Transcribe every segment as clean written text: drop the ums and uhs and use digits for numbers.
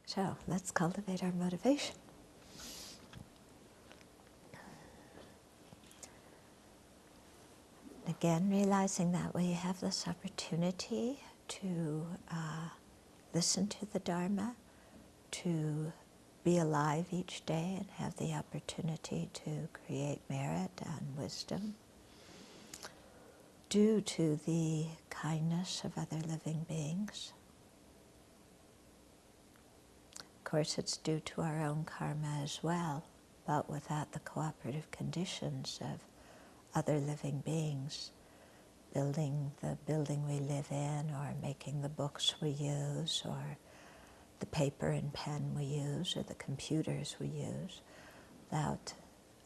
So let's cultivate our motivation. Again, realizing that we have this opportunity to listen to the Dharma, to be alive each day and have the opportunity to create merit and wisdom due to the kindness of other living beings. Of course, it's due to our own karma as well, but without the cooperative conditions of other living beings, building the building we live in, or making the books we use, or the paper and pen we use, or the computers we use, without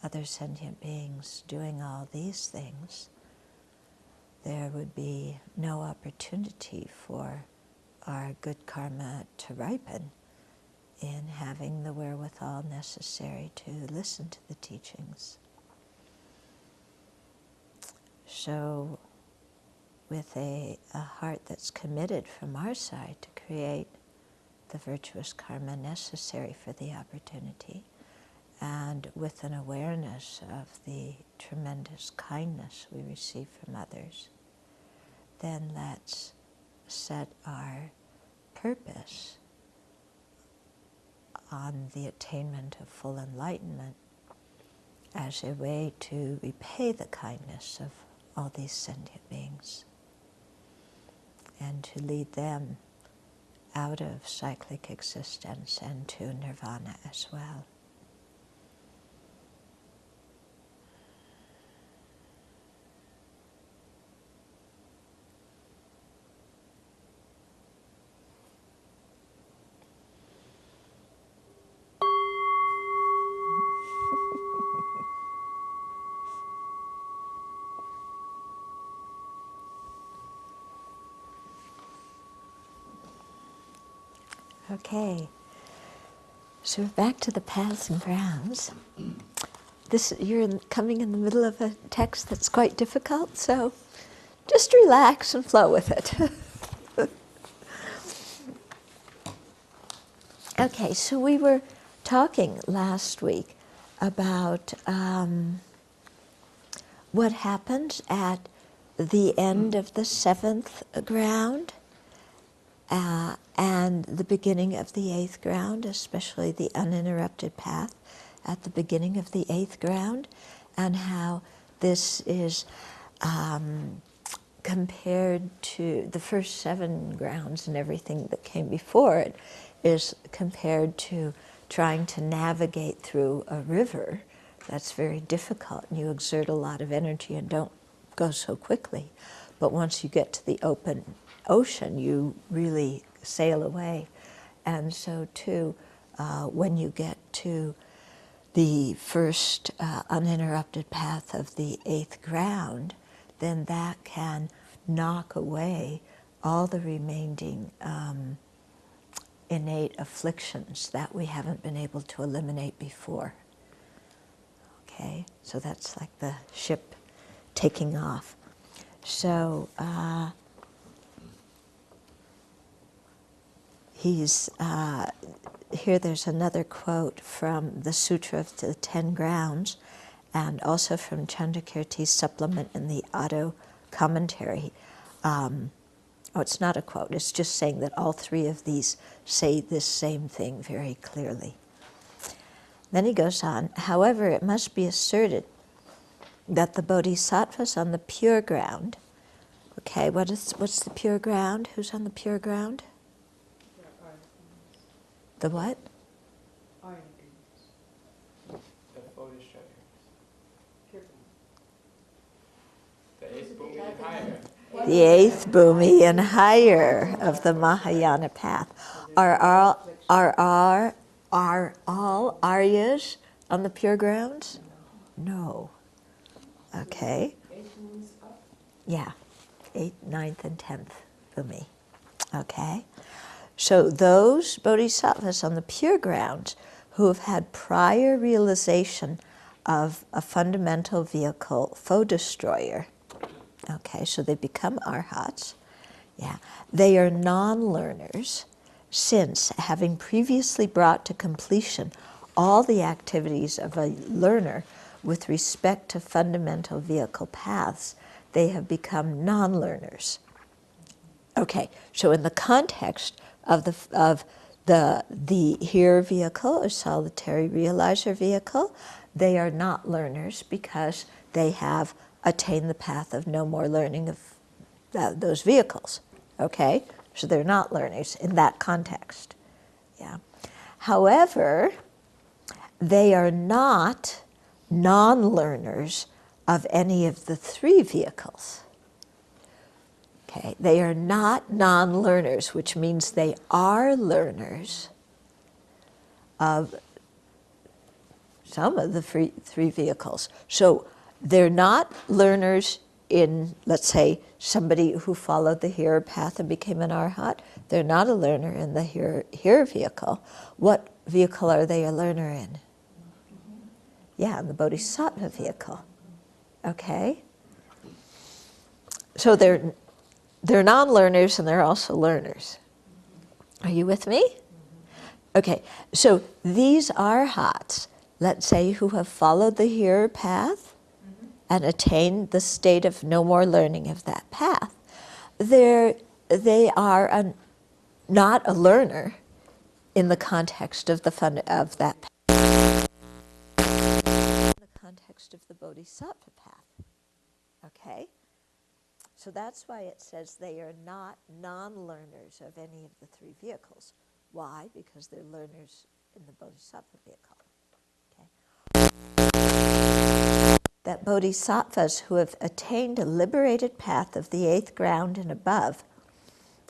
other sentient beings doing all these things, there would be no opportunity for our good karma to ripen in having the wherewithal necessary to listen to the teachings. So, with a heart that's committed from our side to create the virtuous karma necessary for the opportunity, and with an awareness of the tremendous kindness we receive from others, then let's set our purpose on the attainment of full enlightenment as a way to repay the kindness of all these sentient beings and to lead them out of cyclic existence and to nirvana as well. Okay, so we're back to the paths and grounds. You're coming in the middle of a text that's quite difficult, so just relax and flow with it. Okay, so we were talking last week about what happens at the end of the seventh ground and the beginning of the eighth ground, especially the uninterrupted path at the beginning of the eighth ground, and how this is compared to the first seven grounds and everything that came before it, is compared to trying to navigate through a river. That's very difficult, and you exert a lot of energy and don't go so quickly. But once you get to the open ocean, you really sail away. And so too, when you get to the first uninterrupted path of the eighth ground, then that can knock away all the remaining innate afflictions that we haven't been able to eliminate before. Okay, so that's like the ship taking off. So here there's another quote from the Sutra of the Ten Grounds, and also from Chandrakirti's supplement in the auto commentary. It's not a quote, it's just saying that all three of these say this same thing very clearly. Then he goes on, however, it must be asserted that the Bodhisattvas on the pure ground, okay, what's the pure ground? Who's on the pure ground? The what? The eighth bhumi and higher of the Mahayana path. Are all Aryas on the pure grounds? No. Okay. Yeah. 8th, 9th, and 10th bhumi. Okay. So those bodhisattvas on the pure grounds who have had prior realization of a fundamental vehicle foe destroyer, okay, so they become arhats, yeah, they are non-learners, since, having previously brought to completion all the activities of a learner with respect to fundamental vehicle paths, they have become non-learners. Okay, so in the context of the here vehicle, or solitary realizer vehicle, they are not learners because they have attained the path of no more learning of those vehicles. Okay, so they're not learners in that context. Yeah. However, they are not non-learners of any of the three vehicles. Okay, they are not non-learners, which means they are learners of some of the three vehicles. So they're not learners in, let's say, somebody who followed the here path and became an arhat. They're not a learner in the here vehicle. What vehicle are they a learner in? Yeah, in the Bodhisattva vehicle. Okay? So they're non-learners and they're also learners. Are you with me? Okay, so these arhats, let's say, who have followed the here path and attained the state of no more learning of that path, they are not a learner in the context of that path, in the context of the Bodhisattva path. Okay? So that's why it says they are not non-learners of any of the three vehicles. Why? Because they're learners in the Bodhisattva vehicle. Okay. That Bodhisattvas who have attained a liberated path of the eighth ground and above,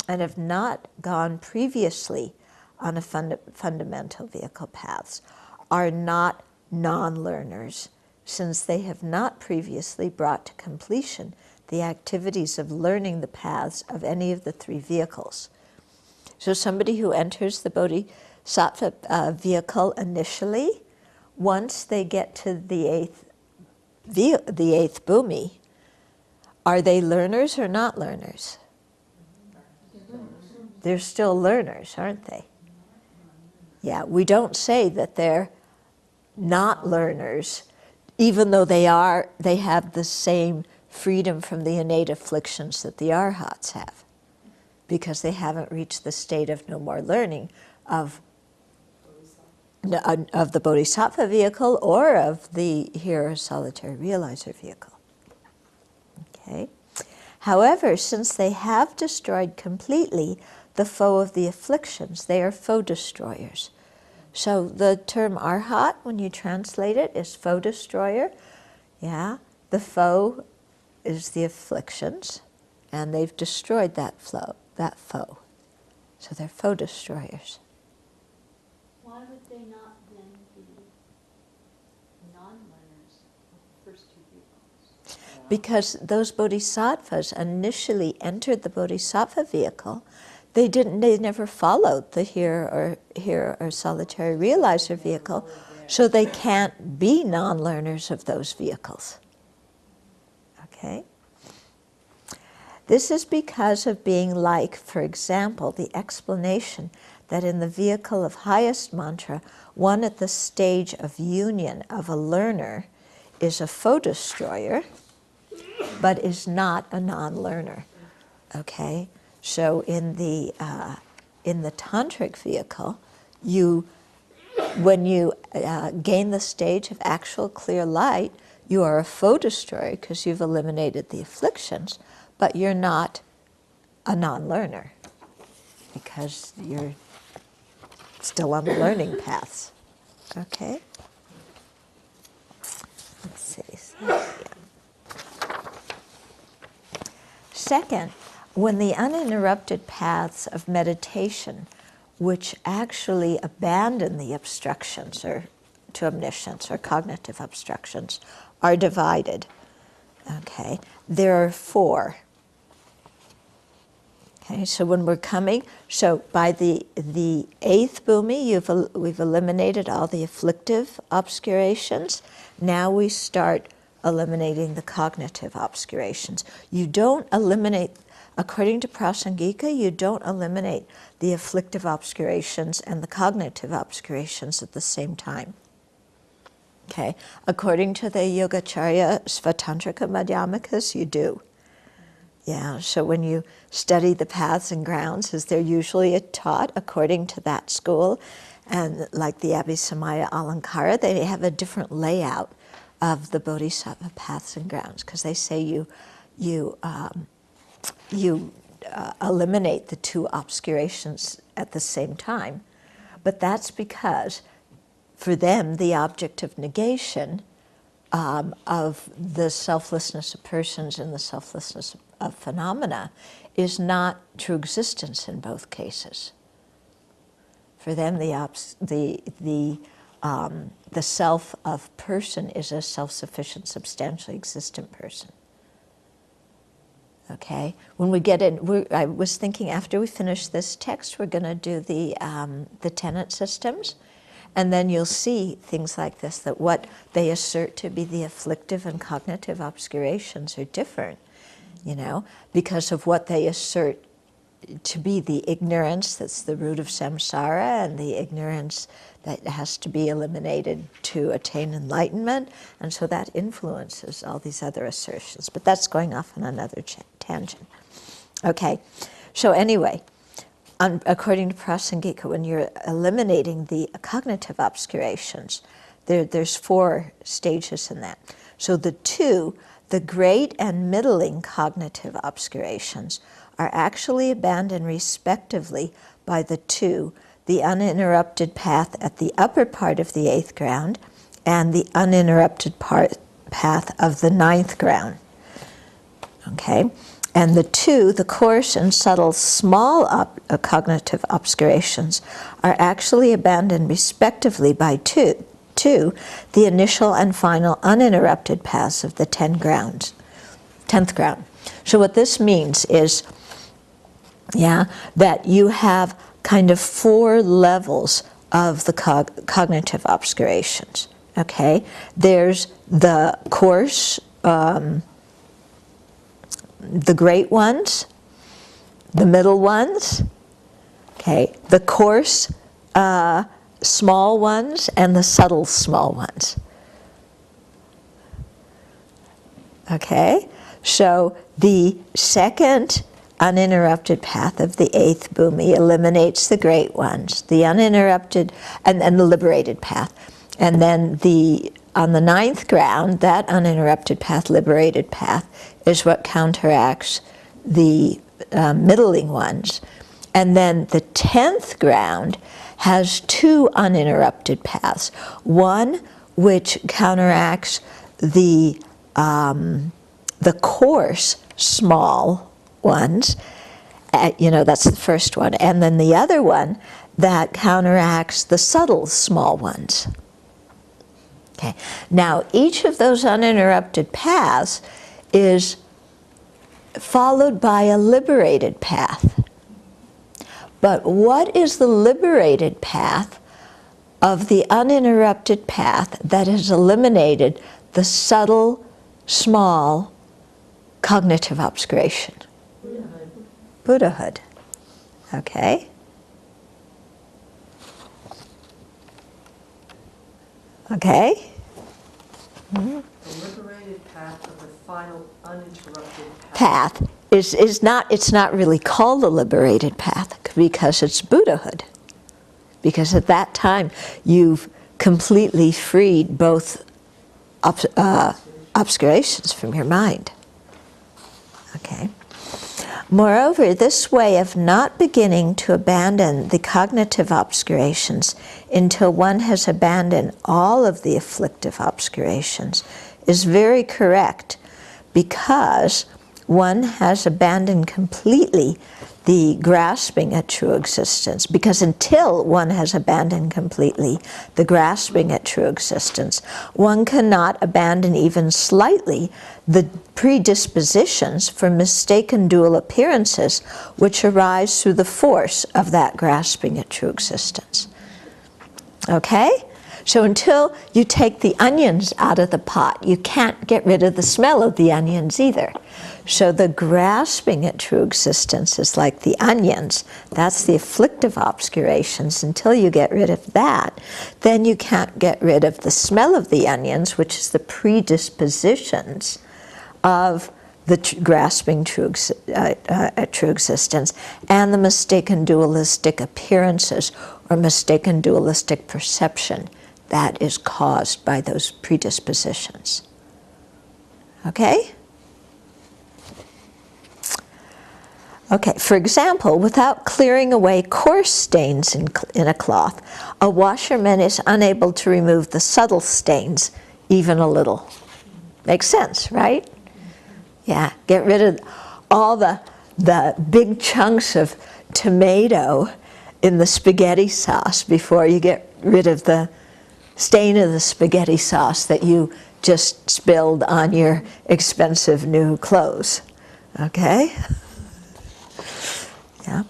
and have not gone previously on a fundamental vehicle paths, are not non-learners, since they have not previously brought to completion the activities of learning the paths of any of the three vehicles. So somebody who enters the Bodhisattva vehicle initially, once they get to the eighth bhumi, are they learners or not learners? They're still learners, aren't they? Yeah, we don't say that they're not learners, even though they have the same freedom from the innate afflictions that the arhats have, because they haven't reached the state of no more learning of the Bodhisattva vehicle or of the here solitary realizer vehicle. Okay. However, since they have destroyed completely the foe of the afflictions, they are foe destroyers. So the term arhat, when you translate it, is foe destroyer. Yeah, the foe is the afflictions, and they've destroyed that foe. So they're foe destroyers. Why would they not then be non-learners of the first two vehicles? Because those bodhisattvas initially entered the bodhisattva vehicle, they never followed the here or solitary realizer vehicle, so they can't be non-learners of those vehicles. Okay? This is because of being like, for example, the explanation that in the vehicle of highest mantra, one at the stage of union of a learner is a foe destroyer, but is not a non-learner. Okay? So in the tantric vehicle, when you gain the stage of actual clear light, you are a foe destroyer because you've eliminated the afflictions, but you're not a non-learner because you're still on the learning paths. Okay? Let's see. So, yeah. Second, when the uninterrupted paths of meditation, which actually abandon the obstructions or to omniscience or cognitive obstructions, are divided. Okay, there are four. Okay, so when we're coming, so by the eighth bhumi, we've eliminated all the afflictive obscurations. Now we start eliminating the cognitive obscurations. You don't eliminate according to Prasangika, you don't eliminate the afflictive obscurations and the cognitive obscurations at the same time. Okay, according to the Yogacharya Svatantrika Madhyamikas, you do. Yeah, so when you study the paths and grounds, as they're usually taught according to that school, and like the Abbey Samaya Alankara, they have a different layout of the Bodhisattva paths and grounds, because they say you eliminate the two obscurations at the same time. But that's because for them, the object of negation of the selflessness of persons and the selflessness of phenomena is not true existence in both cases. For them, the self of person is a self-sufficient, substantially existent person. Okay? When we get in, I was thinking after we finish this text, we're going to do the tenet systems. And then you'll see things like this, that what they assert to be the afflictive and cognitive obscurations are different, you know, because of what they assert to be the ignorance that's the root of samsara and the ignorance that has to be eliminated to attain enlightenment. And so that influences all these other assertions. But that's going off on another tangent. Okay, so anyway, according to Prasangika, when you're eliminating the cognitive obscurations, there's 4 stages in that. So the great and middling cognitive obscurations are actually abandoned respectively by the 2, the uninterrupted path at the upper part of the 8th ground and the uninterrupted path of the 9th ground. Okay? And the 2, the coarse and subtle small cognitive obscurations, are actually abandoned respectively by 2, the initial and final uninterrupted paths of the 10th ground. So what this means is, that you have kind of 4 levels of the cognitive obscurations. Okay, there's the coarse, the great ones, the middle ones, okay, the coarse small ones, and the subtle small ones. Okay, so the second uninterrupted path of the 8th bhumi eliminates the great ones, the uninterrupted and the liberated path. And then on the 9th ground, that uninterrupted path, liberated path, is what counteracts the middling ones. And then the 10th ground has 2 uninterrupted paths. One which counteracts the coarse small ones, that's the first one. And then the other one that counteracts the subtle small ones. Okay. Now, each of those uninterrupted paths is followed by a liberated path. But what is the liberated path of the uninterrupted path that has eliminated the subtle, small cognitive obscuration? Buddhahood. Okay? Okay? Mm-hmm. The liberated path of the final uninterrupted path it's not really called the liberated path because it's Buddhahood. Because at that time you've completely freed both obscurations from your mind. Okay. Moreover, this way of not beginning to abandon the cognitive obscurations until one has abandoned all of the afflictive obscurations is very correct, because one has abandoned completely the grasping at true existence. Because until one has abandoned completely the grasping at true existence, one cannot abandon even slightly the predispositions for mistaken dual appearances which arise through the force of that grasping at true existence. Okay? So until you take the onions out of the pot, you can't get rid of the smell of the onions either. So the grasping at true existence is like the onions. That's the afflictive obscurations. Until you get rid of that, then you can't get rid of the smell of the onions, which is the predispositions of the grasping at true existence, and the mistaken dualistic appearances or mistaken dualistic perception that is caused by those predispositions. Okay? Okay, for example, without clearing away coarse stains in a cloth, a washerman is unable to remove the subtle stains even a little. Makes sense, right? Yeah, get rid of all the big chunks of tomato in the spaghetti sauce before you get rid of the stain of the spaghetti sauce that you just spilled on your expensive new clothes. Okay? Yeah.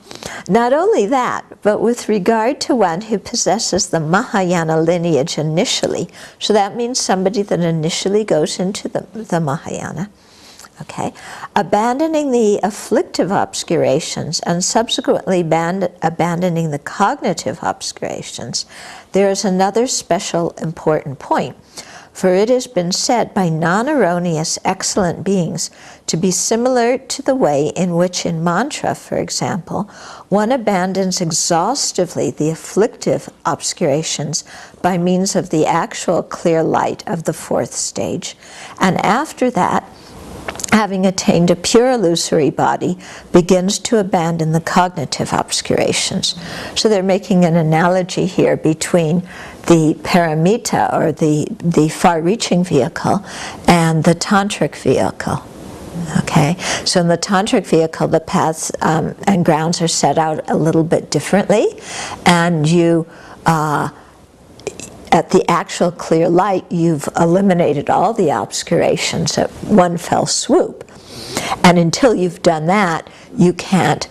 Not only that, but with regard to one who possesses the Mahayana lineage initially, so that means somebody that initially goes into the Mahayana, okay, abandoning the afflictive obscurations and subsequently abandoning the cognitive obscurations, there is another special important point. For it has been said by non-erroneous excellent beings to be similar to the way in which in mantra, for example, one abandons exhaustively the afflictive obscurations by means of the actual clear light of the fourth stage, and after that, having attained a pure illusory body, begins to abandon the cognitive obscurations. So they're making an analogy here between the paramita, or the far-reaching vehicle, and the tantric vehicle. Okay, so in the tantric vehicle, the paths and grounds are set out a little bit differently, and you at the actual clear light, you've eliminated all the obscurations at one fell swoop. And until you've done that, you can't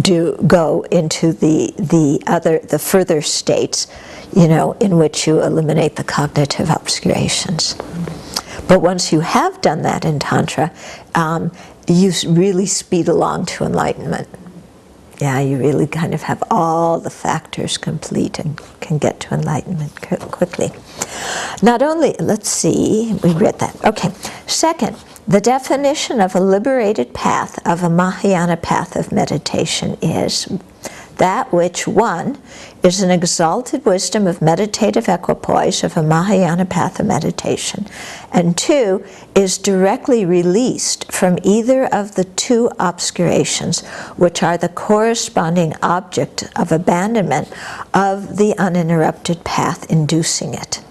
go into the further states, you know, in which you eliminate the cognitive obscurations. But once you have done that in Tantra, you really speed along to enlightenment. Yeah, you really kind of have all the factors complete and can get to enlightenment quickly. Not only, let's see, we read that. Okay, second, the definition of a liberated path, of a Mahayana path of meditation, is that which, one, is an exalted wisdom of meditative equipoise of a Mahayana path of meditation, and two, is directly released from either of the two obscurations, which are the corresponding object of abandonment of the uninterrupted path inducing it.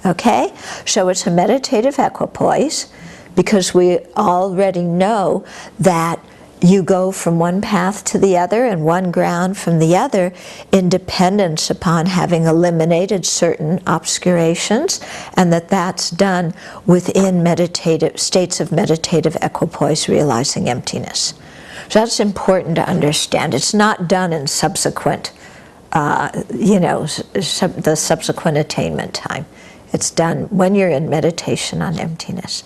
Okay? So it's a meditative equipoise, because we already know that you go from one path to the other and one ground from the other in dependence upon having eliminated certain obscurations, and that's done within meditative states of meditative equipoise, realizing emptiness. So that's important to understand. It's not done in subsequent, the subsequent attainment time. It's done when you're in meditation on emptiness.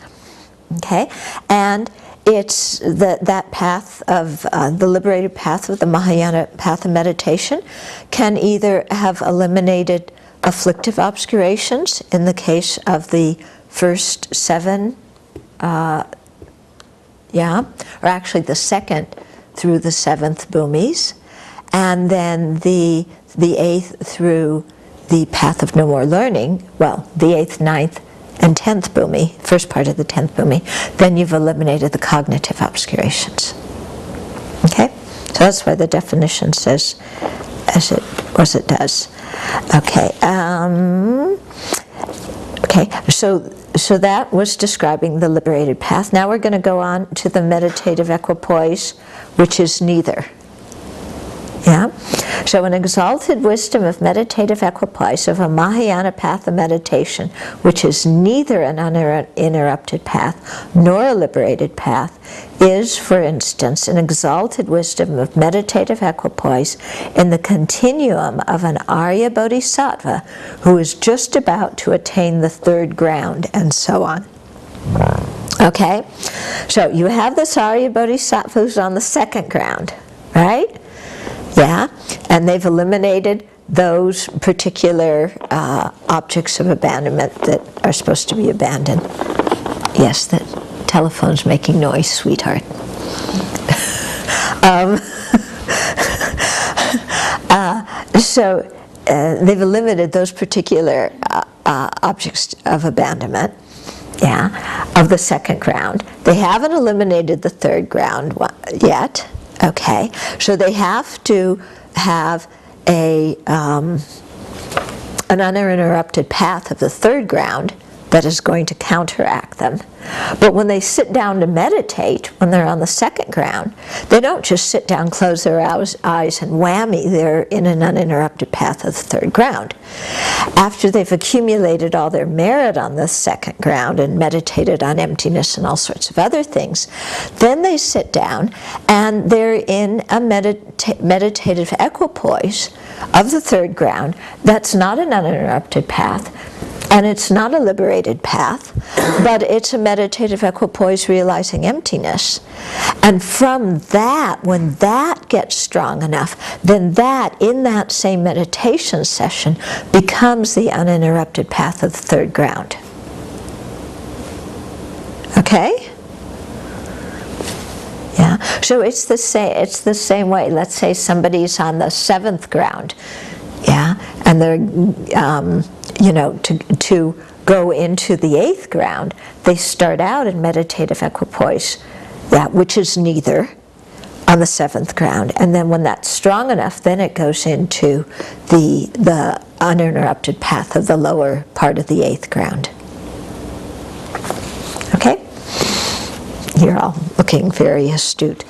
Okay, and it's that path of the liberated path of the Mahayana path of meditation can either have eliminated afflictive obscurations in the case of the first 7, or actually the second through the 7th bhumis, and then the 8th through the path of no more learning, well, the 8th, 9th, and 10th bhumi, first part of the 10th bhumi, then you've eliminated the cognitive obscurations. Okay? So that's why the definition says as it does. Okay. So that was describing the liberated path. Now we're going to go on to the meditative equipoise, which is neither. Yeah? So an exalted wisdom of meditative equipoise of a Mahayana path of meditation, which is neither an uninterrupted path nor a liberated path, is, for instance, an exalted wisdom of meditative equipoise in the continuum of an Arya Bodhisattva who is just about to attain the third ground, and so on. Okay? So you have this Arya Bodhisattva who's on the second ground, right? Yeah? And they've eliminated those particular objects of abandonment that are supposed to be abandoned. Yes, the telephone's making noise, sweetheart. So they've eliminated those particular objects of abandonment, yeah, of the second ground. They haven't eliminated the third ground yet, okay? So they have to have an uninterrupted path of the third ground that is going to counteract them. But when they sit down to meditate, when they're on the second ground, they don't just sit down, close their eyes, and whammy, they're in an uninterrupted path of the third ground. After they've accumulated all their merit on the second ground and meditated on emptiness and all sorts of other things, then they sit down and they're in a meditative equipoise of the third ground that's not an uninterrupted path, and it's not a liberated path, but it's a meditative equipoise realizing emptiness. And from that, when that gets strong enough, then that, in that same meditation session, becomes the uninterrupted path of the third ground. Okay? Yeah. So it's the same way. Let's say somebody's on the seventh ground, yeah, and they're to go into the eighth ground, they start out in meditative equipoise, yeah, which is neither, on the seventh ground. And then when that's strong enough, then it goes into the uninterrupted path of the lower part of the eighth ground. Okay? You're all looking very astute.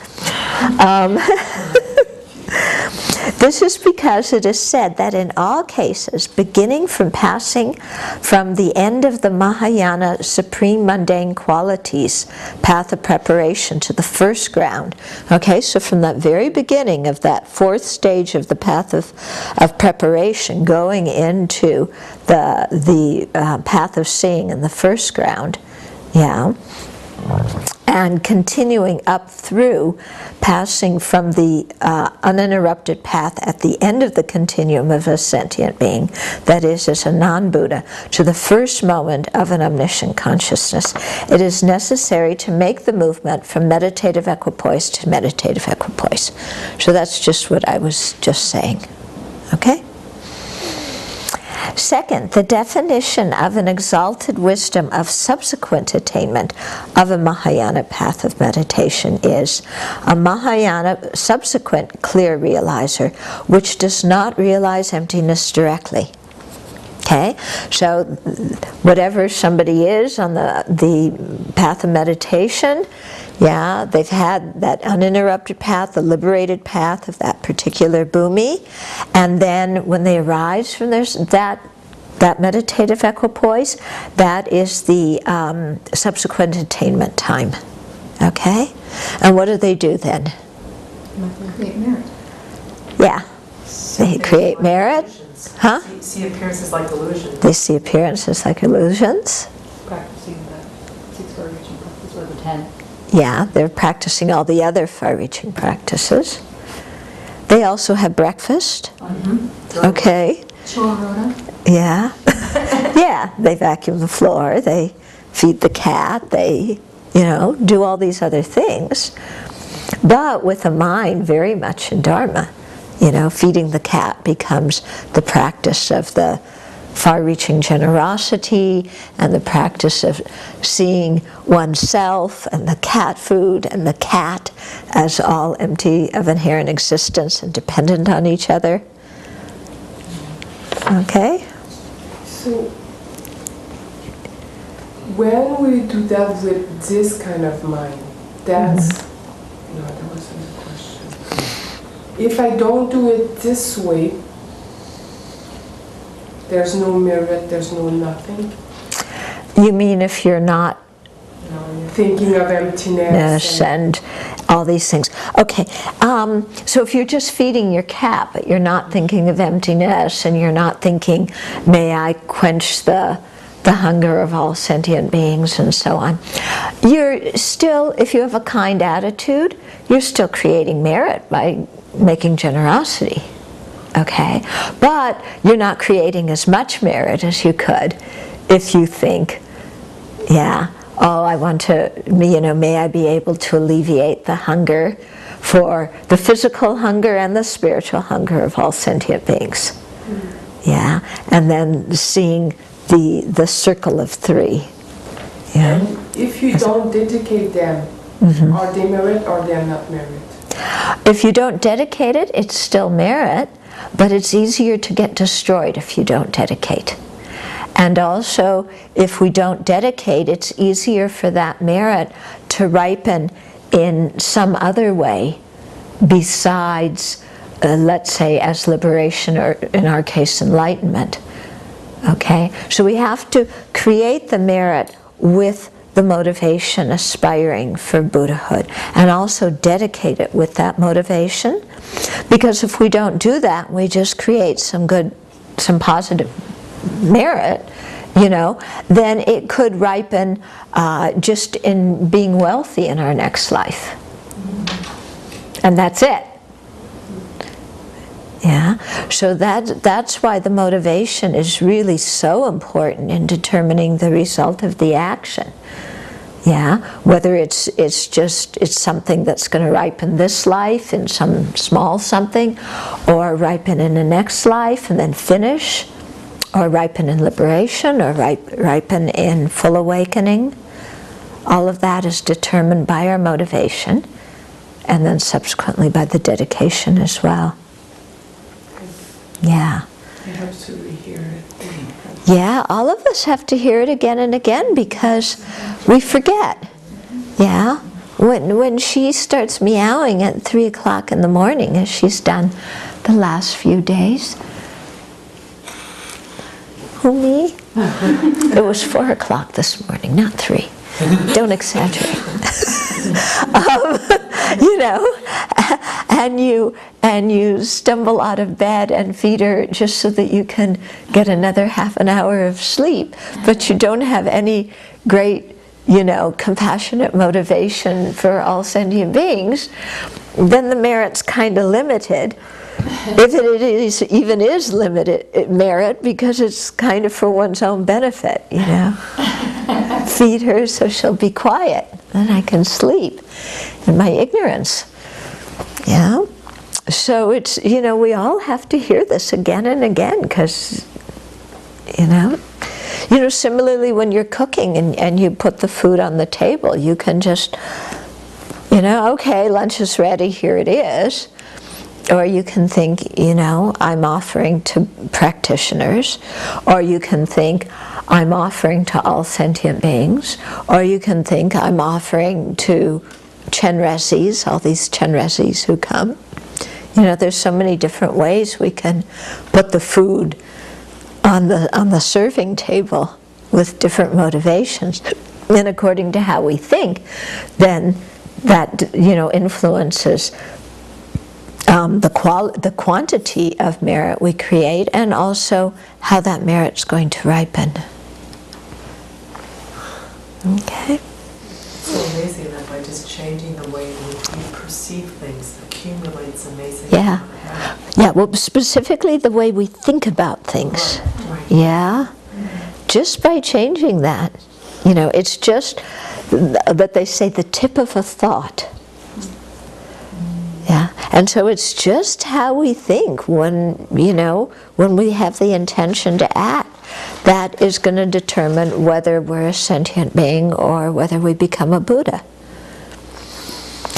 This is because it is said that in all cases, beginning from passing from the end of the Mahayana supreme mundane qualities path of preparation to the first ground, okay, so from that very beginning of that fourth stage of the path of preparation, going into the path of seeing in the first ground, yeah, and continuing up through, passing from the uninterrupted path at the end of the continuum of a sentient being, that is, as a non-Buddha, to the first moment of an omniscient consciousness, it is necessary to make the movement from meditative equipoise to meditative equipoise. So that's just what I was just saying. Okay? Second, the definition of an exalted wisdom of subsequent attainment of a Mahayana path of meditation is a Mahayana subsequent clear realizer which does not realize emptiness directly. Okay? So whatever somebody is on the path of meditation, yeah, they've had that uninterrupted path, the liberated path of that particular bhumi, and then when they arise from that meditative equipoise, that is the subsequent attainment time. Okay? And what do they do then? Create merit. Yeah. They create merit. Huh? See appearances like illusions. They see appearances like illusions. Practicing the 6 far-reaching practice or the 10. Yeah, they're practicing all the other far-reaching practices. They also have breakfast. Mm-hmm. Okay. Chorona. Yeah. Yeah, they vacuum the floor, they feed the cat, they, do all these other things. But with a mind very much in Dharma, feeding the cat becomes the practice of the far-reaching generosity and the practice of seeing oneself and the cat food and the cat as all empty of inherent existence and dependent on each other. Okay? So, when we do that with this kind of mind, that's... No, that wasn't the question. If I don't do it this way, there's no merit, there's no nothing. You mean if you're not... No, yeah. thinking of emptiness and all these things. Okay, so if you're just feeding your cat, but you're not thinking of emptiness, and you're not thinking, may I quench the hunger of all sentient beings and so on, you're still, if you have a kind attitude, you're still creating merit by making generosity. Okay, but you're not creating as much merit as you could if you think, yeah, oh, I want to, may I be able to alleviate the hunger for the physical hunger and the spiritual hunger of all sentient beings. Yeah, and then seeing the circle of three. Yeah. And if you don't dedicate them, are they merit or they're not merit? If you don't dedicate it, it's still merit, but it's easier to get destroyed if you don't dedicate. And also, if we don't dedicate, it's easier for that merit to ripen in some other way besides, let's say, as liberation, or in our case, enlightenment. Okay? So we have to create the merit with the motivation aspiring for Buddhahood, and also dedicate it with that motivation, because if we don't do that, we just create some positive merit, then it could ripen just in being wealthy in our next life. And that's it. Yeah, so that's why the motivation is really so important in determining the result of the action. Yeah, whether it's something that's going to ripen this life in some small something, or ripen in the next life and then finish, or ripen in liberation, or ripen in full awakening. All of that is determined by our motivation, and then subsequently by the dedication as well. Yeah. I have to rehear it. Yeah, all of us have to hear it again and again because we forget. Yeah. When she starts meowing at 3 o'clock in the morning, as she's done the last few days. Who, me? It was 4 o'clock this morning, not 3. Don't exaggerate. And you stumble out of bed and feed her just so that you can get another half an hour of sleep, but you don't have any great, compassionate motivation for all sentient beings, then the merit's kind of limited. If it even is limited merit, because it's kind of for one's own benefit, Feed her so she'll be quiet, and I can sleep in my ignorance. Yeah. So it's, we all have to hear this again and again, because, similarly when you're cooking and you put the food on the table, you can just, okay, lunch is ready, here it is. Or you can think, I'm offering to practitioners. Or you can think, I'm offering to all sentient beings. Or you can think, I'm offering to Chenresis, all these Chenresis who come. There's so many different ways we can put the food on the serving table with different motivations. And according to how we think, then that, influences the quantity of merit we create, and also how that merit's going to ripen. Okay. It's so amazing that by just changing the way we perceive things accumulates amazing. Yeah. Yeah, well, specifically the way we think about things. Right. Yeah. Just by changing that. It's just that they say the tip of a thought. Yeah, and so it's just how we think when we have the intention to act, that is going to determine whether we're a sentient being or whether we become a Buddha.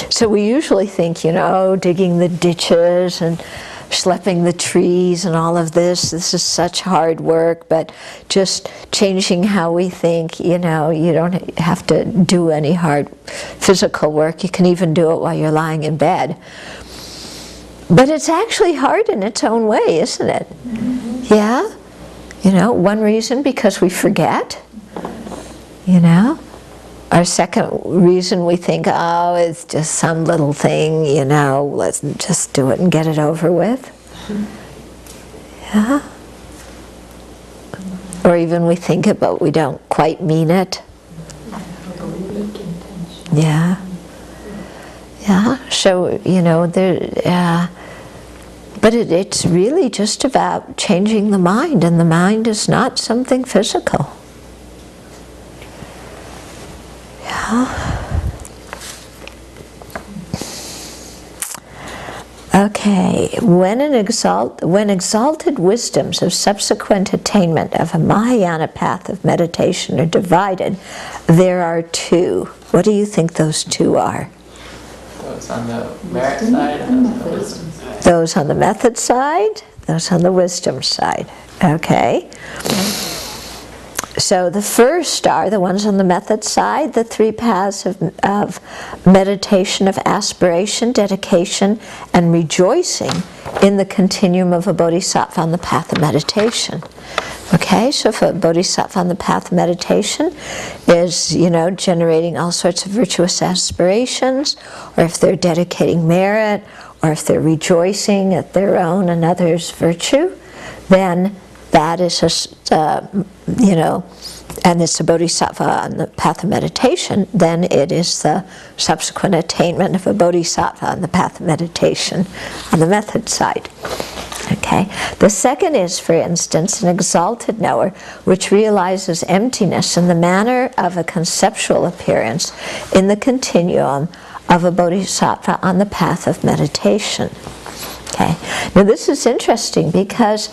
So we usually think, digging the ditches and schlepping the trees and all of this is such hard work, but just changing how we think, you don't have to do any hard physical work. You can even do it while you're lying in bed. But it's actually hard in its own way, isn't it? Mm-hmm. Yeah? One reason, because we forget, Our second reason we think, oh, it's just some little thing, you know, let's just do it and get it over with. Yeah. Or even we think it, but we don't quite mean it. Yeah. Yeah. So, you know, but it's really just about changing the mind, and the mind is not something physical. Yeah. Okay, when exalted wisdoms of subsequent attainment of a Mahayana path of meditation are divided, there are two. What do you think those two are? Those on the merit side and those on the wisdom side. Those on the method side, those on the wisdom side. Okay. So the first are the ones on the method side, the three paths of meditation, of aspiration, dedication, and rejoicing in the continuum of a bodhisattva on the path of meditation. Okay, so if a bodhisattva on the path of meditation is, you know, generating all sorts of virtuous aspirations, or if they're dedicating merit, or if they're rejoicing at their own and others' virtue, then that is you know, and it's a bodhisattva on the path of meditation, then it is the subsequent attainment of a bodhisattva on the path of meditation on the method side. Okay. The second is, for instance, an exalted knower which realizes emptiness in the manner of a conceptual appearance in the continuum of a bodhisattva on the path of meditation. Okay. Now this is interesting because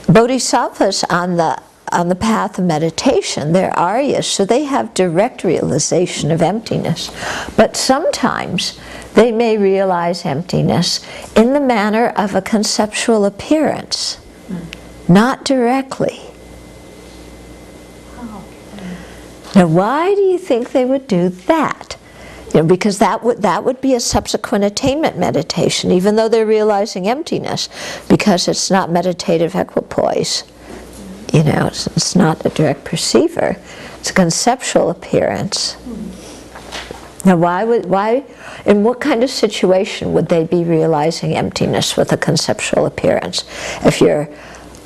bodhisattvas on the path of meditation, they're Aryas, so they have direct realization of emptiness. But sometimes they may realize emptiness in the manner of a conceptual appearance, not directly. Now, why do you think they would do that? You know, because that would be a subsequent attainment meditation, even though they're realizing emptiness, because it's not meditative equipoise. You know, it's not a direct perceiver. It's a conceptual appearance. Now, why, in what kind of situation would they be realizing emptiness with a conceptual appearance if you're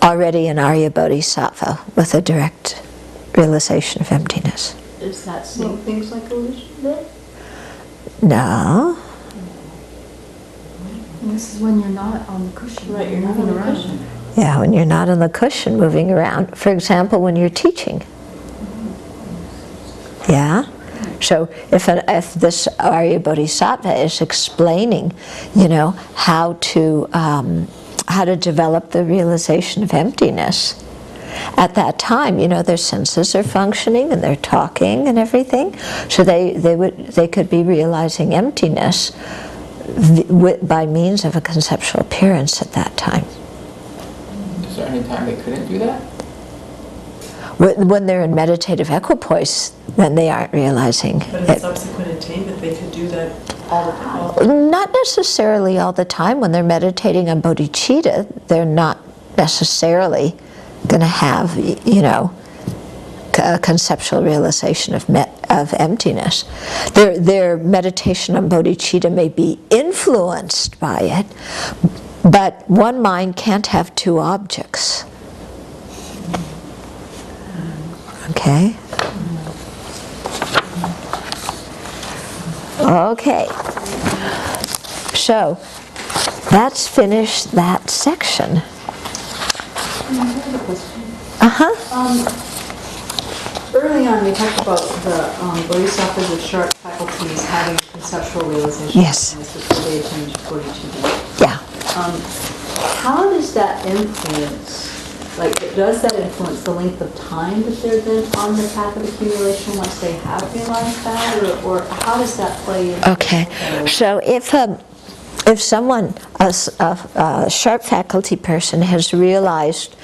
already an Arya Bodhisattva with a direct realization of emptiness? Is that seeing things like illusion then? No. And this is when you're not on the cushion. Right, you're not on the cushion. Yeah, when you're not on the cushion moving around. For example, when you're teaching. Yeah? So if this Arya Bodhisattva is explaining, you know, how to develop the realization of emptiness, at that time, you know, their senses are functioning and they're talking and everything. So they could be realizing emptiness by means of a conceptual appearance at that time. Is there any time they couldn't do that? When they're in meditative equipoise, then they aren't realizing. But in subsequent attainment, they could do that all the time. Not necessarily all the time. When they're meditating on bodhicitta, they're not necessarily going to have, you know, a conceptual realization of emptiness. Their meditation on bodhicitta may be influenced by it, but one mind can't have two objects. Okay? Okay. So, that's finished that section. I have a question. Uh-huh. Early on, we talked about the bodhisattvas with sharp faculties having conceptual realization. Yes. Before they attain bodhicitta. Yeah. How does that influence, like, does that influence the length of time that they're then on the path of accumulation once they have realized that, or how does that play into Okay. So if someone, a sharp faculty person, has realized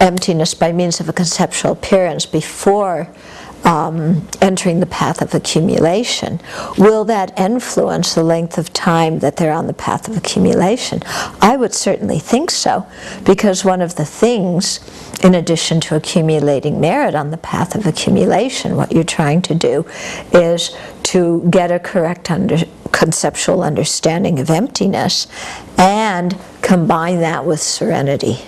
emptiness by means of a conceptual appearance before entering the path of accumulation. Will that influence the length of time that they're on the path of accumulation? I would certainly think so, because one of the things, in addition to accumulating merit on the path of accumulation, what you're trying to do is to get a correct conceptual understanding of emptiness and combine that with serenity.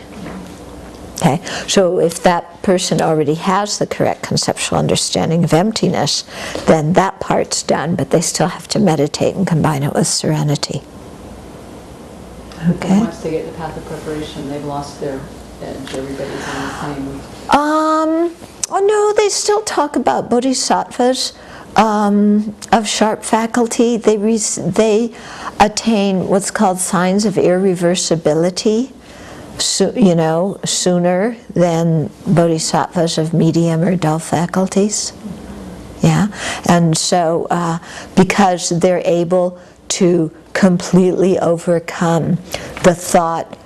Okay, so if that person already has the correct conceptual understanding of emptiness, then that part's done, but they still have to meditate and combine it with serenity. Okay. Once they get the path of preparation, they've lost their edge. Everybody's on the same. Oh no, they still talk about bodhisattvas of sharp faculty. They attain what's called signs of irreversibility. Sooner than bodhisattvas of medium or dull faculties. Yeah, and so because they're able to completely overcome the thought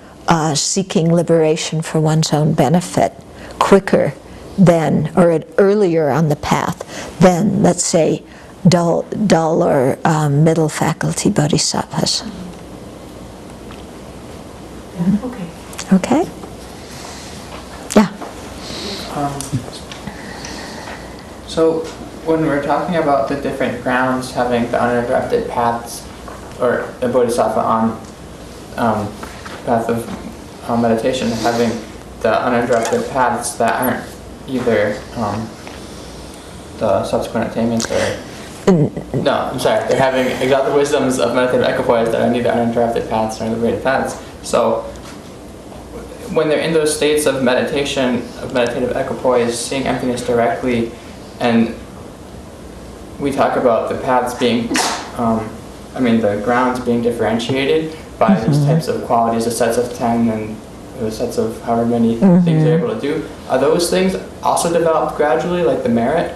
seeking liberation for one's own benefit quicker than, or earlier on the path than, let's say, dull or middle faculty bodhisattvas. Okay. Okay? Yeah. So when we're talking about the different grounds having the uninterrupted paths, or the Bodhisattva on path of meditation, having the uninterrupted paths that aren't either the subsequent attainments or... No, I'm sorry. They're having exalted wisdoms of meditative equipoise that are neither uninterrupted paths nor liberated paths. So when they're in those states of meditation, of meditative equipoise, seeing emptiness directly, and we talk about the paths being, the grounds being differentiated by these types of qualities, the sets of 10 and the sets of however many things they're able to do. Are those things also developed gradually, like the merit?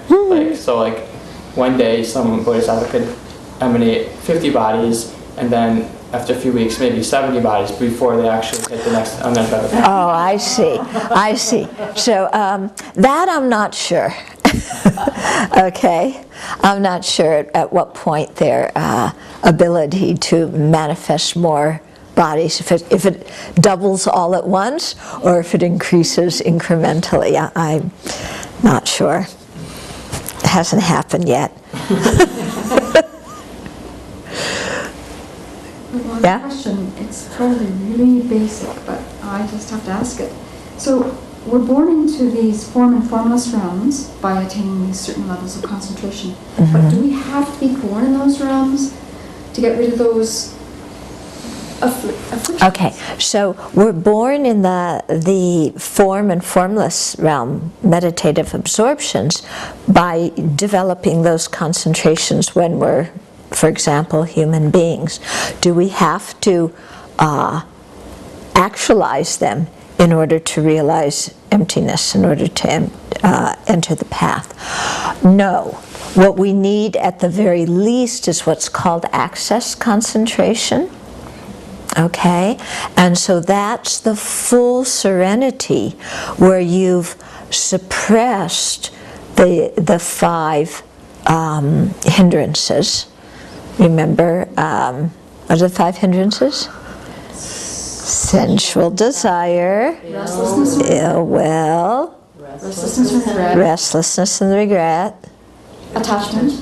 Like one day some bodhisattva could emanate 50 bodies, and then after a few weeks, maybe 70 bodies before they actually hit the next uninterrupted path. Oh, I see. So that I'm not sure. Okay, I'm not sure at what point their ability to manifest more bodies, if it doubles all at once, or if it increases incrementally. I'm not sure. It hasn't happened yet. One Yeah? question, it's probably really basic, but I just have to ask it. So we're born into these form and formless realms by attaining these certain levels of concentration. But do we have to be born in those realms to get rid of those afflictions? Okay, so we're born in the form and formless realm, meditative absorptions, by developing those concentrations when we're, for example, human beings. Do we have to actualize them in order to realize emptiness, in order to enter the path? No. What we need at the very least is what's called access concentration. Okay? And so that's the full serenity where you've suppressed the 5 hindrances. Remember, what are the 5 hindrances? Sensual desire, Restlessness, ill will, restlessness with regret, restlessness and regret, attachment,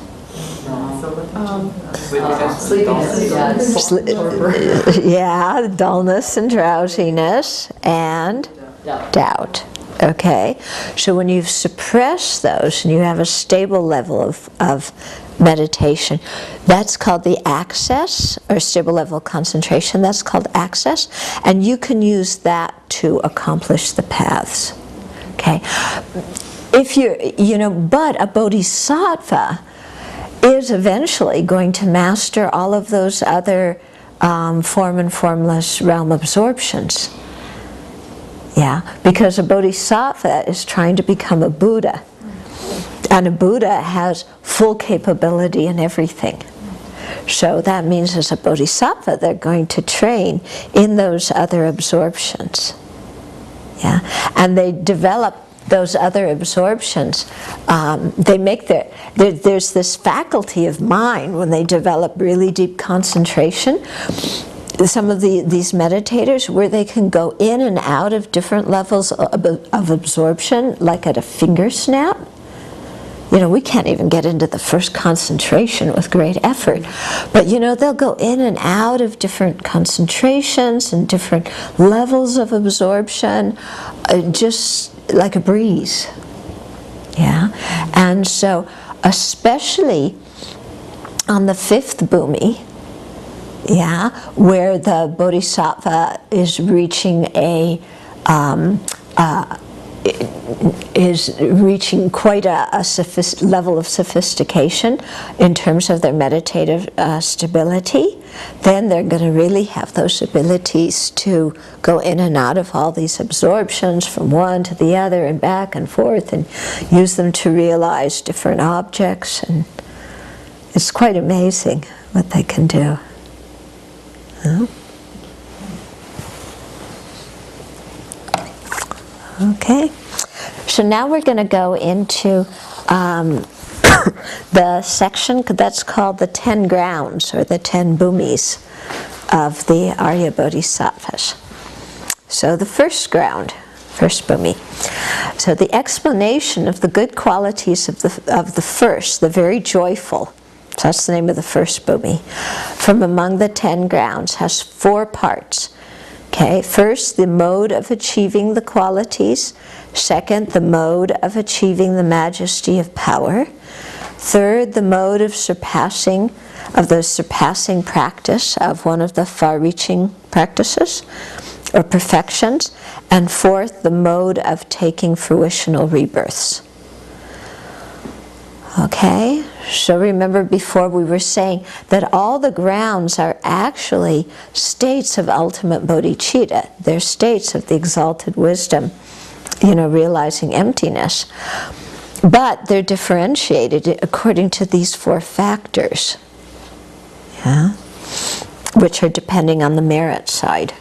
dullness and drowsiness, and doubt. Okay? So when you've suppressed those and you have a stable level of meditation, that's called the access, or stable level of concentration, that's called access, and you can use that to accomplish the paths. Okay? If but a bodhisattva is eventually going to master all of those other form and formless realm absorptions. Yeah, because a bodhisattva is trying to become a Buddha. And a Buddha has full capability in everything. So that means as a bodhisattva, they're going to train in those other absorptions. Yeah, and they develop those other absorptions, they make there's this faculty of mind when they develop really deep concentration. Some of these meditators, where they can go in and out of different levels of absorption, like at a finger snap. You know, we can't even get into the first concentration with great effort. But, you know, they'll go in and out of different concentrations and different levels of absorption, just like a breeze. Yeah? And so, especially on the fifth bhumi, yeah, where the Bodhisattva is reaching quite a level of sophistication in terms of their meditative stability, then they're going to really have those abilities to go in and out of all these absorptions from one to the other and back and forth, and use them to realize different objects. And it's quite amazing what they can do. Okay, so now we're going to go into the section that's called the 10 grounds, or the 10 bhumis of the Arya Bodhisattvas. So the first ground, first bhumi. So the explanation of the good qualities of the first, the very joyful. So that's the name of the first bhumi. From among the 10 grounds has 4 parts. Okay, first, the mode of achieving the qualities. Second, the mode of achieving the majesty of power. Third, the mode of the surpassing practice of one of the far-reaching practices or perfections. And fourth, the mode of taking fruitional rebirths. Okay, so remember before we were saying that all the grounds are actually states of ultimate bodhicitta. They're states of the exalted wisdom, you know, realizing emptiness. But they're differentiated according to these 4 factors, yeah, which are depending on the merit side.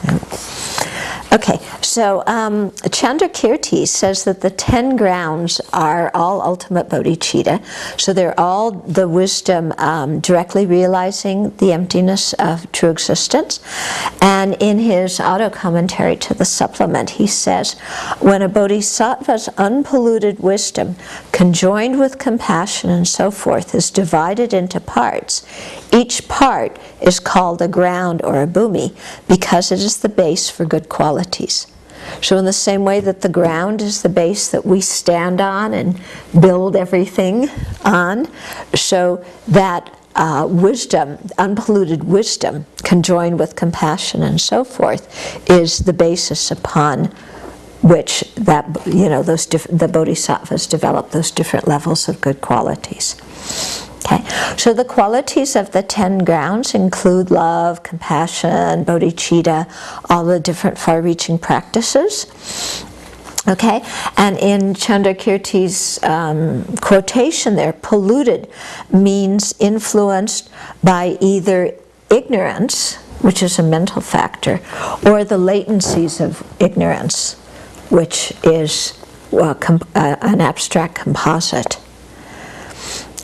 Yeah. Okay, so Chandrakirti says that the 10 grounds are all ultimate bodhicitta, so they're all the wisdom directly realizing the emptiness of true existence. And in his auto-commentary to the supplement, he says, when a bodhisattva's unpolluted wisdom, conjoined with compassion and so forth, is divided into parts, each part is called a ground or a bhumi because it is the base for good qualities. So in the same way that the ground is the base that we stand on and build everything on, so that wisdom, unpolluted wisdom, conjoined with compassion and so forth, is the basis upon which that, you know, the bodhisattvas develop those different levels of good qualities. Okay, so the qualities of the 10 grounds include love, compassion, bodhicitta, all the different far-reaching practices. Okay, and in Chandrakirti's quotation there, polluted means influenced by either ignorance, which is a mental factor, or the latencies of ignorance, which is an abstract composite.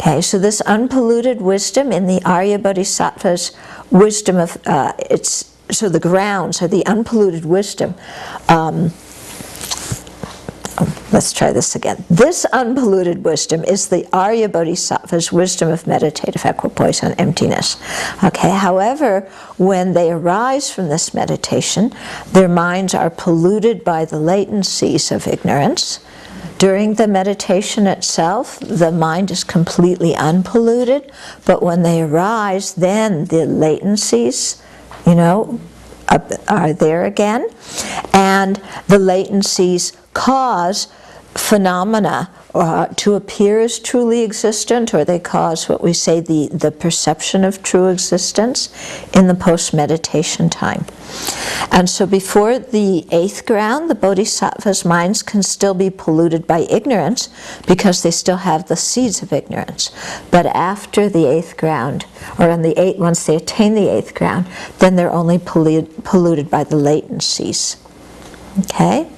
Okay, so this unpolluted wisdom in the Arya Bodhisattva's wisdom of, so the grounds are the unpolluted wisdom. Let's try this again. This unpolluted wisdom is the Arya Bodhisattva's wisdom of meditative equipoise on emptiness. Okay, however, when they arise from this meditation, their minds are polluted by the latencies of ignorance. During the meditation itself, the mind is completely unpolluted, but when they arise, then the latencies, you know, are there again, and the latencies cause phenomena to appear as truly existent, or they cause what we say the perception of true existence in the post-meditation time. And so before the 8th ground, the bodhisattva's minds can still be polluted by ignorance because they still have the seeds of ignorance. But after the 8th ground, or once they attain the 8th ground, then they're only polluted by the latencies. Okay?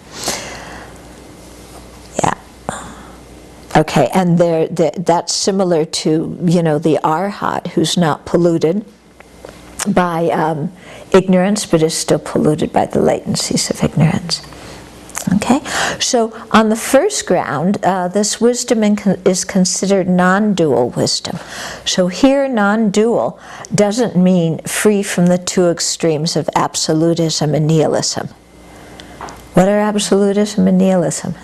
Okay, and that's similar to, the arhat, who's not polluted by ignorance, but is still polluted by the latencies of ignorance. Okay, so on the first ground, this wisdom is considered non-dual wisdom. So here, non-dual doesn't mean free from the two extremes of absolutism and nihilism. What are absolutism and nihilism?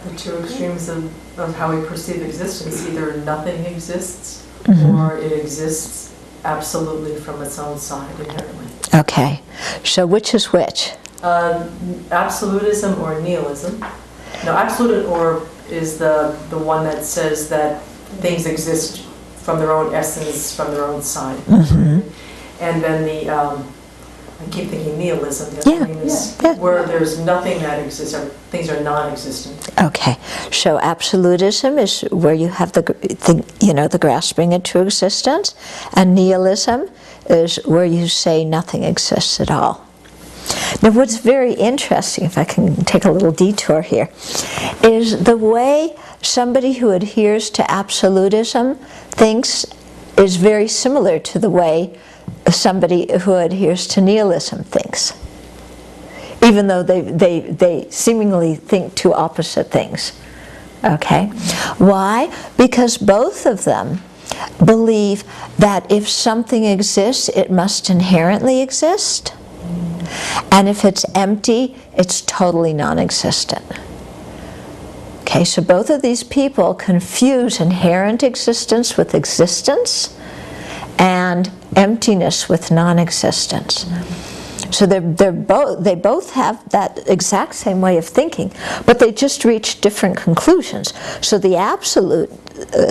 The two extremes of how we perceive existence. Either nothing exists, or it exists absolutely from its own side inherently. Okay, so which is which? Absolutism or nihilism. No, absolute or is the one that says that things exist from their own essence, from their own side. And then the, I keep thinking nihilism, the other name is where there's nothing that exists, or things are non-existent. Okay, so absolutism is where you have the grasping into existence, and nihilism is where you say nothing exists at all. Now, what's very interesting, if I can take a little detour here, is the way somebody who adheres to absolutism thinks is very similar to the way somebody who adheres to nihilism thinks, even though they seemingly think two opposite things. Okay? Why? Because both of them believe that if something exists, it must inherently exist, and if it's empty, it's totally non-existent. Okay, so both of these people confuse inherent existence with existence, and emptiness with non-existence. So they both have that exact same way of thinking, but they just reach different conclusions. So the absolute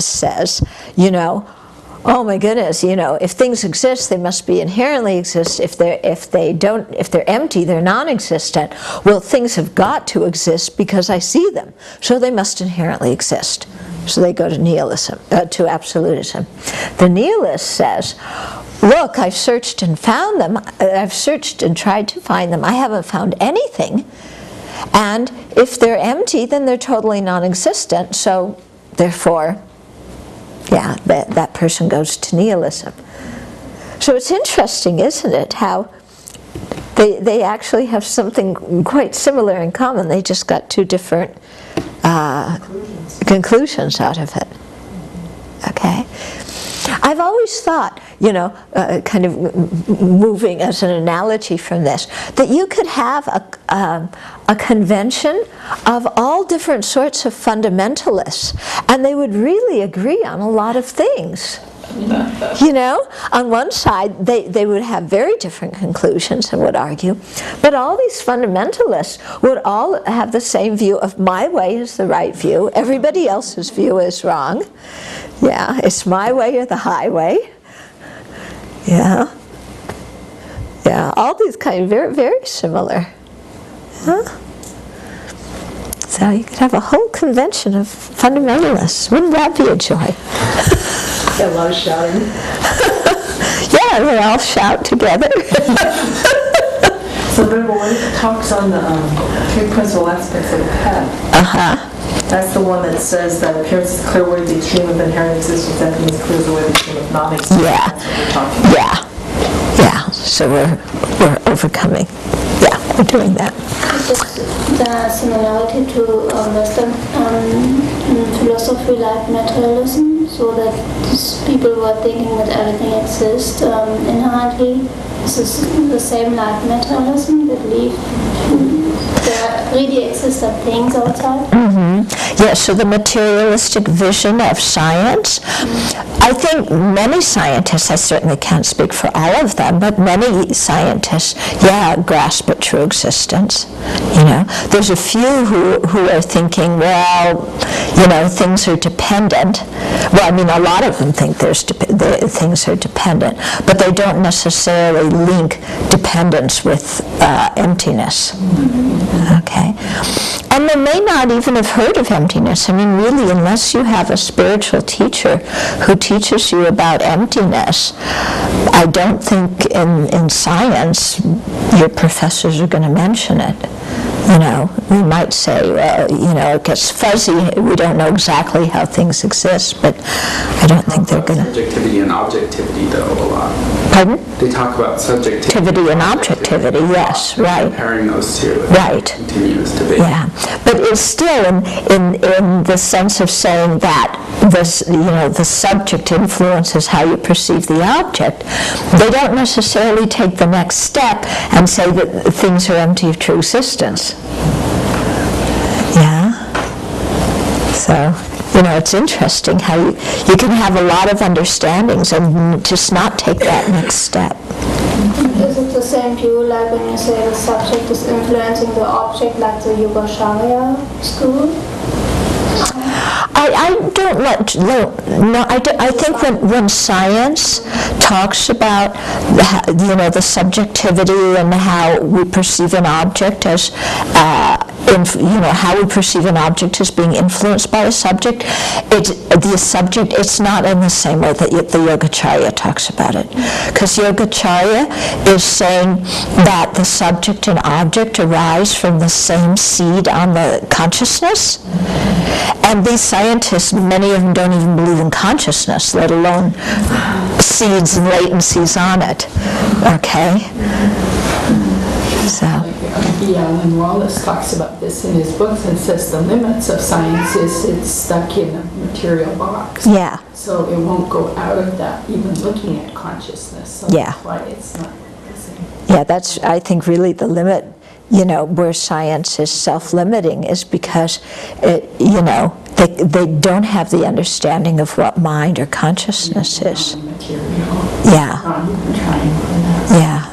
says, oh my goodness, if things exist, they must be inherently exist. If they're empty, they're non-existent. Well, things have got to exist because I see them, so they must inherently exist. So they go to nihilism, to absolutism. The nihilist says, look, I've searched and found them. I've searched and tried to find them. I haven't found anything. And if they're empty, then they're totally non-existent. So therefore, that person goes to nihilism. So it's interesting, isn't it, how they actually have something quite similar in common. They just got two different conclusions out of it. Okay? I've always thought, kind of moving as an analogy from this, that you could have a convention of all different sorts of fundamentalists, and they would really agree on a lot of things. On one side, they would have very different conclusions and would argue, but all these fundamentalists would all have the same view of my way is the right view, everybody else's view is wrong. Yeah, it's my way or the highway. Yeah, all these kind of very, very similar. Yeah. So you could have a whole convention of fundamentalists. Wouldn't that be a joy? Yeah, a lot of shouting. Yeah, they all shout together. So then when it talks on the three principal aspects of the path, that's the one that says that appearance is clear away the extreme of inherent existence, that means clears away the extreme of non-existence. Yeah. That's what we're talking about. Yeah. So we're overcoming. Yeah, we're doing that. Is the similarity to Western philosophy like materialism, so that these people were thinking that everything exists inherently? Is this the same like materialism, that believe there really existent things outside? Yeah, so the materialistic vision of science, I think many scientists, I certainly can't speak for all of them, but many scientists, grasp at true existence. There's a few who are thinking, things are dependent. Well, I mean, a lot of them think things are dependent, but they don't necessarily link dependence with emptiness. Okay? And they may not even have heard of emptiness. I mean, really, unless you have a spiritual teacher who teaches you about emptiness, I don't think in science your professors are going to mention it. You know, we might say, well, you know, it gets fuzzy. We don't know exactly how things exist, but I don't think they're going to. Subjectivity and objectivity, though, a lot. Pardon? They talk about subjectivity And objectivity, yes, right. Comparing those two. Right. Continuous debate. Yeah, but it's still in the sense of saying that this, you know, the subject influences how you perceive the object. They don't necessarily take the next step and say that things are empty of true existence. Yeah. So, you know, it's interesting how you can have a lot of understandings and just not take that next step. Is it the same view like when you say the subject is influencing the object, like the Yoga-Charya school? I don't I think when science talks about the subjectivity and how we perceive an object as how we perceive an object as being influenced by a subject, it's not in the same way that the Yogacarya talks about it, because Yogacarya is saying that the subject and object arise from the same seed on the consciousness. And these scientists, many of them don't even believe in consciousness, let alone seeds and latencies on it. Okay? So. Alan Wallace talks about this in his books and says the limits of science is it's stuck in a material box. Yeah. So it won't go out of that, even looking at consciousness. So yeah. That's why it's not the same. Yeah, that's, I think, really the limit. Where science is self-limiting is because, they don't have the understanding of what mind or consciousness is. Yeah. Yeah.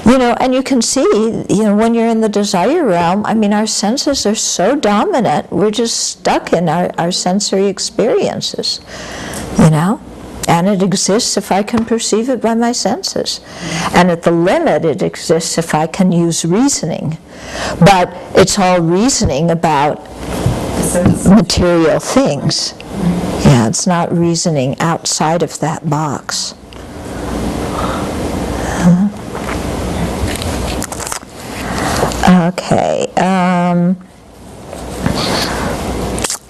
Yeah. And you can see, when you're in the desire realm, our senses are so dominant, we're just stuck in our sensory experiences, And it exists if I can perceive it by my senses. And at the limit, it exists if I can use reasoning. But it's all reasoning about material things. Yeah, it's not reasoning outside of that box. Okay.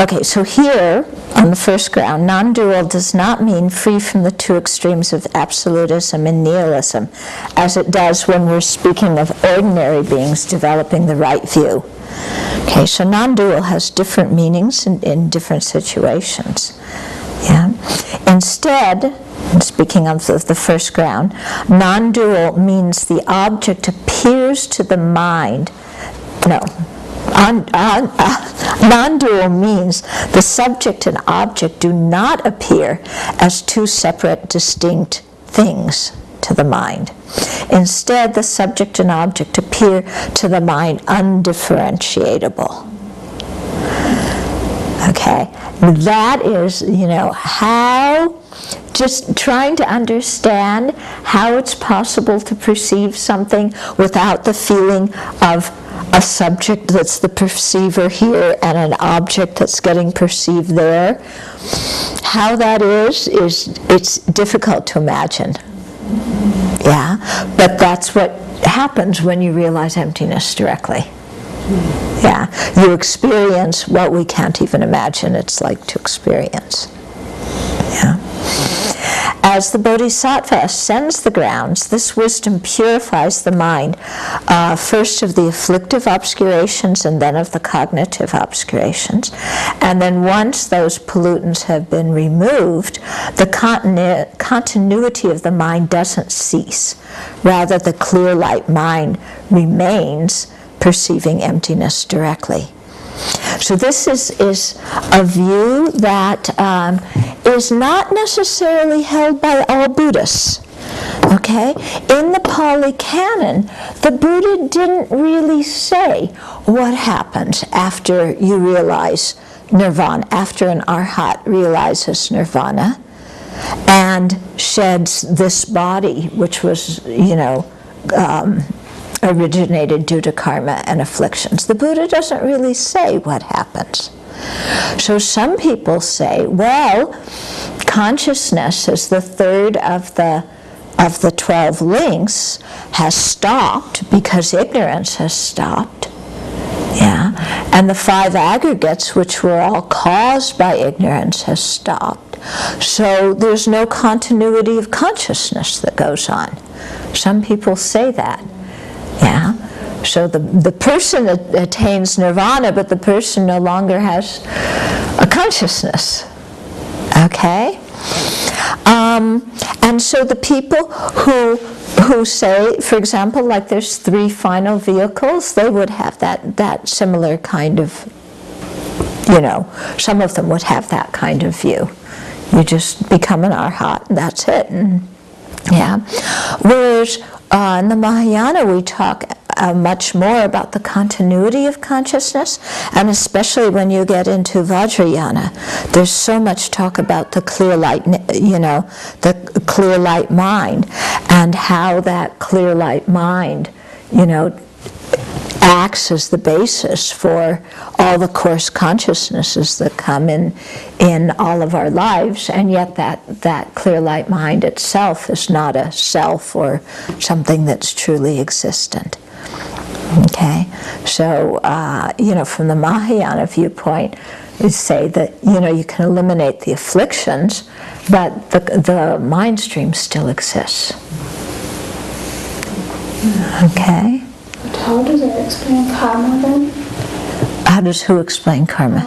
Okay, so here, on the first ground, non-dual does not mean free from the two extremes of absolutism and nihilism, as it does when we're speaking of ordinary beings developing the right view. Okay, so non-dual has different meanings in different situations. Yeah. Instead, speaking of the first ground, non-dual means the object appears to the mind. No. Non-dual means the subject and object do not appear as two separate, distinct things to the mind. Instead, the subject and object appear to the mind undifferentiable. Okay, that is, how, just trying to understand how it's possible to perceive something without the feeling of a subject that's the perceiver here and an object that's getting perceived there. How that is it's difficult to imagine. Yeah, but that's what happens when you realize emptiness directly. Yeah, you experience what we can't even imagine it's like to experience. Yeah. As the Bodhisattva ascends the grounds, this wisdom purifies the mind, first of the afflictive obscurations and then of the cognitive obscurations. And then once those pollutants have been removed, the continuity of the mind doesn't cease. Rather, the clear light mind remains perceiving emptiness directly. So this is a view that is not necessarily held by all Buddhists. Okay? In the Pali Canon, the Buddha didn't really say what happens after you realize nirvana, after an arhat realizes nirvana and sheds this body, which was, originated due to karma and afflictions. The Buddha doesn't really say what happens. So some people say, well, consciousness is the third of the of the 12 links has stopped because ignorance has stopped. Yeah, and the 5 aggregates, which were all caused by ignorance, has stopped. So there's no continuity of consciousness that goes on. Some people say that. Yeah. So the person attains nirvana, but the person no longer has a consciousness. Okay? And so the people who say, for example, like there's 3 final vehicles, they would have that similar kind of, some of them would have that kind of view. You just become an arhat, and that's it. And, yeah. Whereas in the Mahayana, we talk much more about the continuity of consciousness, and especially when you get into Vajrayana, there's so much talk about the clear light, the clear light mind, and how that clear light mind, acts as the basis for all the coarse consciousnesses that come in all of our lives, and yet that clear light mind itself is not a self or something that's truly existent. Okay, so from the Mahayana viewpoint, we say that you can eliminate the afflictions, but the mind stream still exists. Okay. But how does it explain karma then? How does who explain karma?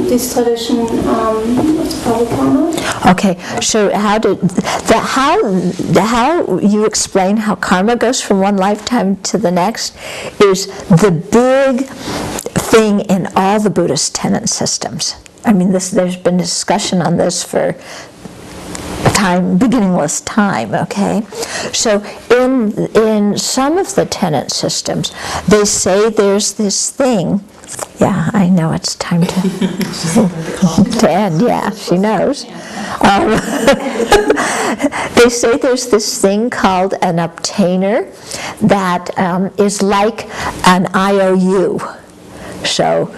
This tradition, what's called karma? Okay, so how you explain how karma goes from one lifetime to the next is the big thing in all the Buddhist tenet systems. I mean, there's been discussion on this for beginningless time, okay? So in some of the tenet systems, they say there's this thing. Yeah, I know it's time to end. Yeah, she knows. They say there's this thing called an obtainer that is like an IOU. So,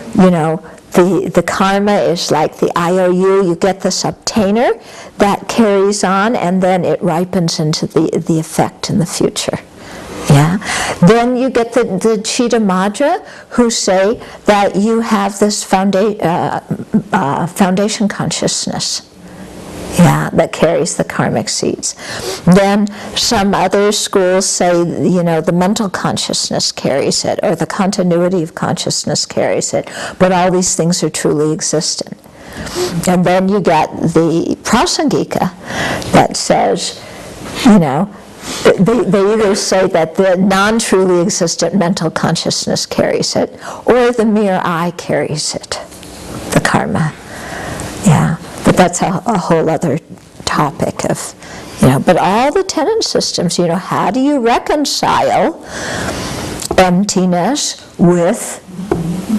the karma is like the IOU. You get this obtainer that carries on, and then it ripens into the effect in the future. Yeah. Then you get the Chitta Madra, who say that you have this foundation consciousness. Yeah, that carries the karmic seeds. Then some other schools say, the mental consciousness carries it, or the continuity of consciousness carries it, but all these things are truly existent. And then you get the Prasangika that says, they either say that the non-truly existent mental consciousness carries it, or the mere I carries it, the karma. Yeah. But that's a whole other topic of, but all the tenet systems, how do you reconcile emptiness with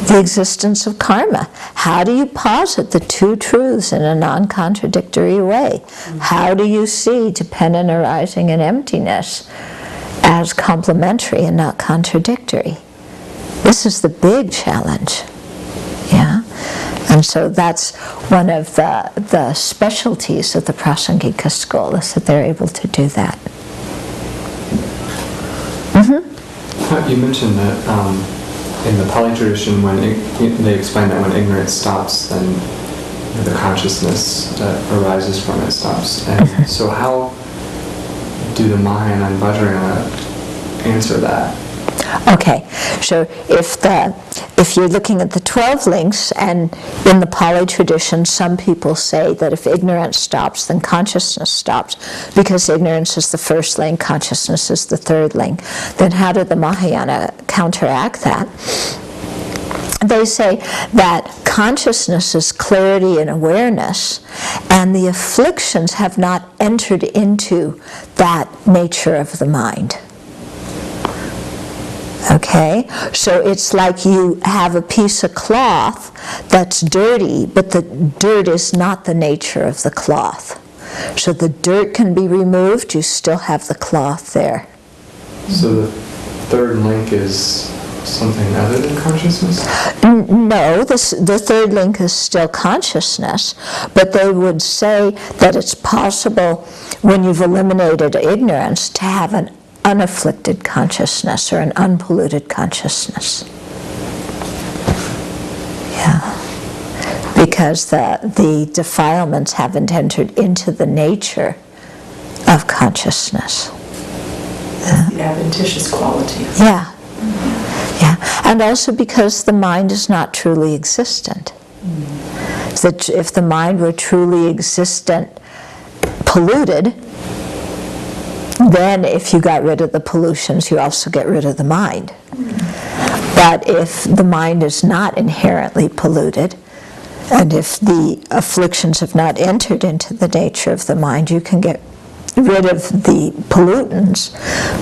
the existence of karma? How do you posit the two truths in a non-contradictory way? How do you see dependent arising and emptiness as complementary and not contradictory? This is the big challenge. Yeah? And so that's one of the specialties of the Prasangika school, is that they're able to do that. You mentioned that in the Pali tradition, when they explain that when ignorance stops, then the consciousness that arises from it stops. And so how do the Mahayana and Vajrayana answer that? Okay, so if you're looking at the 12 links, and in the Pali tradition, some people say that if ignorance stops, then consciousness stops, because ignorance is the first link, consciousness is the third link. Then how do the Mahayana counteract that? They say that consciousness is clarity and awareness, and the afflictions have not entered into that nature of the mind. Okay, so it's like you have a piece of cloth that's dirty, but the dirt is not the nature of the cloth. So the dirt can be removed, you still have the cloth there. So the third link is something other than consciousness? No, the third link is still consciousness, but they would say that it's possible when you've eliminated ignorance to have an unafflicted consciousness or an unpolluted consciousness. Yeah. Because the defilements haven't entered into the nature of consciousness. The adventitious quality. Yeah. Yeah. And also because the mind is not truly existent. That if the mind were truly existent, polluted, then if you got rid of the pollutions, you also get rid of the mind. But if the mind is not inherently polluted, and if the afflictions have not entered into the nature of the mind, you can get rid of the pollutants,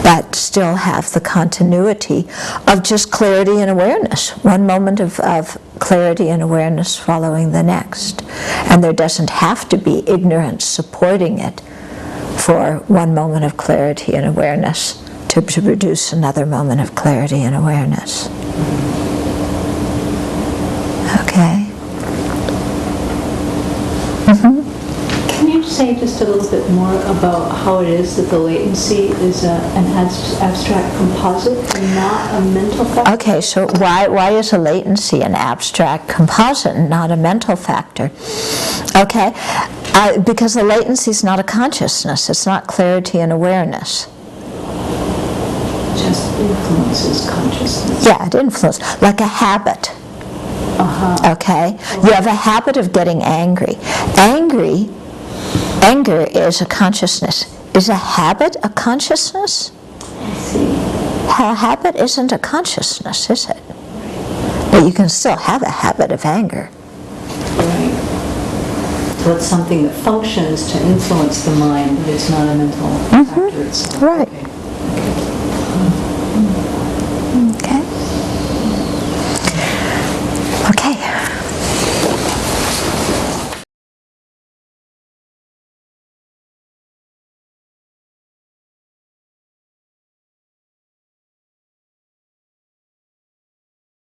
but still have the continuity of just clarity and awareness. One moment of clarity and awareness following the next. And there doesn't have to be ignorance supporting it for one moment of clarity and awareness to produce another moment of clarity and awareness. Okay. Can you say just a little bit more about how it is that the latency is an abstract composite and not a mental factor? Okay, so why is a latency an abstract composite and not a mental factor? Okay, because the latency is not a consciousness, it's not clarity and awareness. Just influences consciousness. Yeah, it influences, like a habit. Okay, you have a habit of getting angry. Anger is a consciousness. Is a habit a consciousness? I see. A habit isn't a consciousness, is it? But you can still have a habit of anger. Right. So it's something that functions to influence the mind, but it's not a mental factor itself. Right. Okay. Okay. Okay.